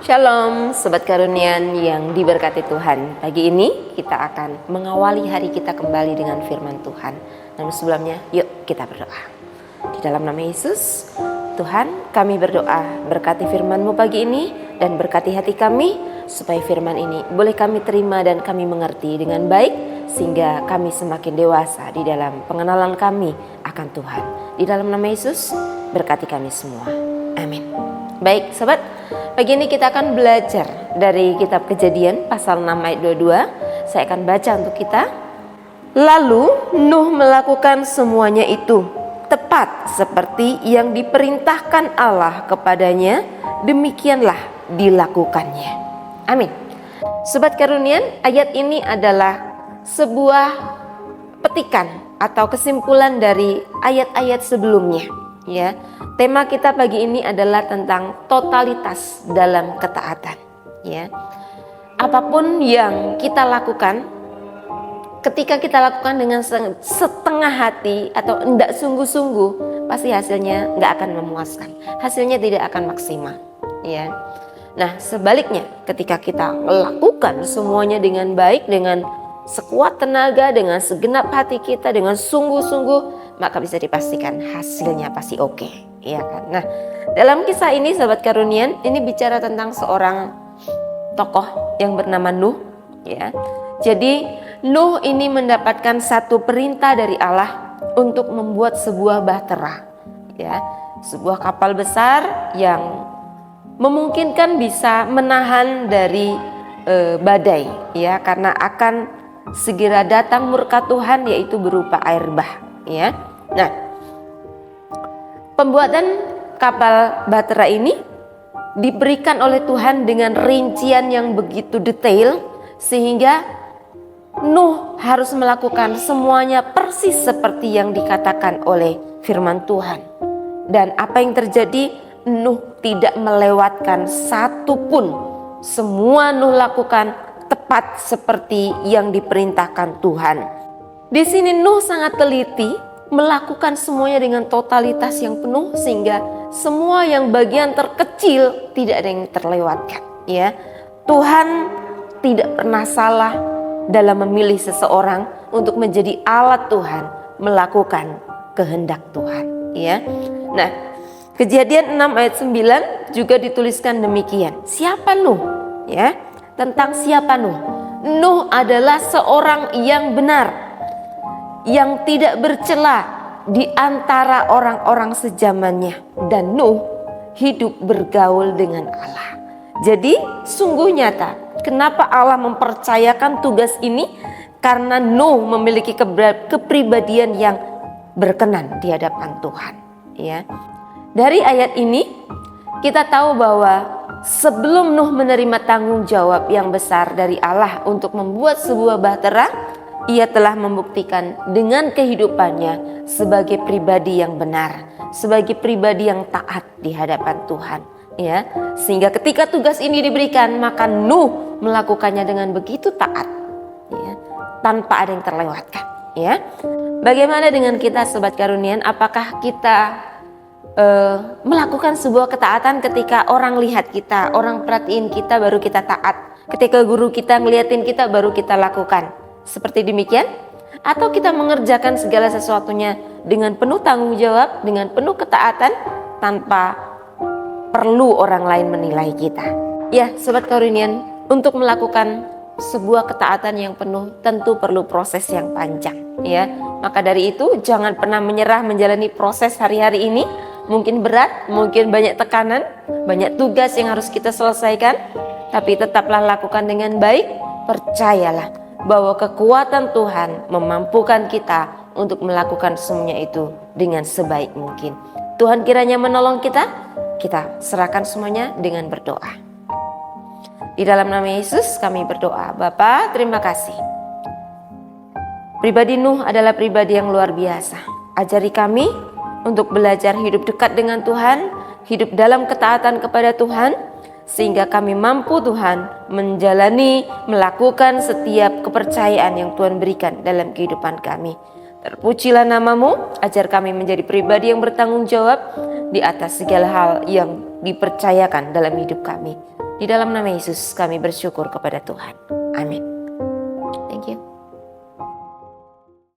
Shalom Sobat Karunian yang diberkati Tuhan. Pagi ini kita akan mengawali hari kita kembali dengan firman Tuhan. Namun sebelumnya yuk kita berdoa. Di dalam nama Yesus, Tuhan kami berdoa berkati firman-Mu pagi ini dan berkati hati kami supaya firman ini boleh kami terima dan kami mengerti dengan baik sehingga kami semakin dewasa di dalam pengenalan kami akan Tuhan. Di dalam nama Yesus berkati kami semua. Amin. Baik sobat, pagi ini kita akan belajar dari kitab Kejadian pasal 6 ayat 22. Saya akan baca untuk kita. Lalu Nuh melakukan semuanya itu tepat seperti yang diperintahkan Allah kepadanya, demikianlah dilakukannya. Amin. Sobat Karunian, ayat ini adalah sebuah petikan atau kesimpulan dari ayat-ayat sebelumnya. Ya, tema kita pagi ini adalah tentang totalitas dalam ketaatan. Ya, apapun yang kita lakukan, ketika kita lakukan dengan setengah hati atau tidak sungguh-sungguh, pasti hasilnya nggak akan memuaskan. Hasilnya tidak akan maksimal. Ya, nah sebaliknya, ketika kita melakukan semuanya dengan baik, dengan sekuat tenaga, dengan segenap hati kita, dengan sungguh-sungguh, maka bisa dipastikan hasilnya pasti oke, ya kan? Nah, dalam kisah ini sahabat Karunian, ini bicara tentang seorang tokoh yang bernama Nuh, ya. Jadi Nuh ini mendapatkan satu perintah dari Allah untuk membuat sebuah bahtera, ya, sebuah kapal besar yang memungkinkan bisa menahan dari badai, ya, karena akan segera datang murka Tuhan, yaitu berupa air bah, ya. Nah, pembuatan kapal bahtera ini diberikan oleh Tuhan dengan rincian yang begitu detail sehingga Nuh harus melakukan semuanya persis seperti yang dikatakan oleh firman Tuhan. Dan apa yang terjadi? Nuh tidak melewatkan satu pun. Semua Nuh lakukan tepat seperti yang diperintahkan Tuhan. Di sini Nuh sangat teliti melakukan semuanya dengan totalitas yang penuh sehingga semua yang bagian terkecil tidak ada yang terlewatkan, ya. Tuhan tidak pernah salah dalam memilih seseorang untuk menjadi alat Tuhan melakukan kehendak Tuhan, ya. Nah, Kejadian 6 ayat 9 juga dituliskan demikian. Siapa Nuh? Ya, tentang siapa Nuh? Nuh adalah seorang yang benar, yang tidak bercela di antara orang-orang sezamannya, dan Nuh hidup bergaul dengan Allah. Jadi sungguh nyata kenapa Allah mempercayakan tugas ini, karena Nuh memiliki kepribadian yang berkenan di hadapan Tuhan, ya. Dari ayat ini kita tahu bahwa sebelum Nuh menerima tanggung jawab yang besar dari Allah untuk membuat sebuah bahtera, ia telah membuktikan dengan kehidupannya sebagai pribadi yang benar, sebagai pribadi yang taat di hadapan Tuhan, ya. Sehingga ketika tugas ini diberikan, maka Nuh melakukannya dengan begitu taat, ya, tanpa ada yang terlewatkan, ya. Bagaimana dengan kita sobat Karunian? Apakah kita melakukan sebuah ketaatan ketika orang lihat kita, orang perhatiin kita baru kita taat, ketika guru kita ngeliatin kita baru kita lakukan? Seperti demikian? Atau kita mengerjakan segala sesuatunya dengan penuh tanggung jawab, dengan penuh ketaatan, tanpa perlu orang lain menilai kita? Ya, Sobat Karunian, untuk melakukan sebuah ketaatan yang penuh tentu perlu proses yang panjang, ya. Maka dari itu jangan pernah menyerah menjalani proses hari-hari ini. Mungkin berat, mungkin banyak tekanan, banyak tugas yang harus kita selesaikan, tapi tetaplah lakukan dengan baik. Percayalah bahwa kekuatan Tuhan memampukan kita untuk melakukan semuanya itu dengan sebaik mungkin. Tuhan kiranya menolong kita serahkan semuanya dengan berdoa. Di dalam nama Yesus kami berdoa. Bapa, terima kasih. Pribadi Nuh adalah pribadi yang luar biasa. Ajari kami untuk belajar hidup dekat dengan Tuhan, hidup dalam ketaatan kepada Tuhan, sehingga kami mampu Tuhan menjalani, melakukan setiap kepercayaan yang Tuhan berikan dalam kehidupan kami. Terpujilah nama-Mu, ajar kami menjadi pribadi yang bertanggung jawab di atas segala hal yang dipercayakan dalam hidup kami. Di dalam nama Yesus kami bersyukur kepada Tuhan. Amin. Thank you.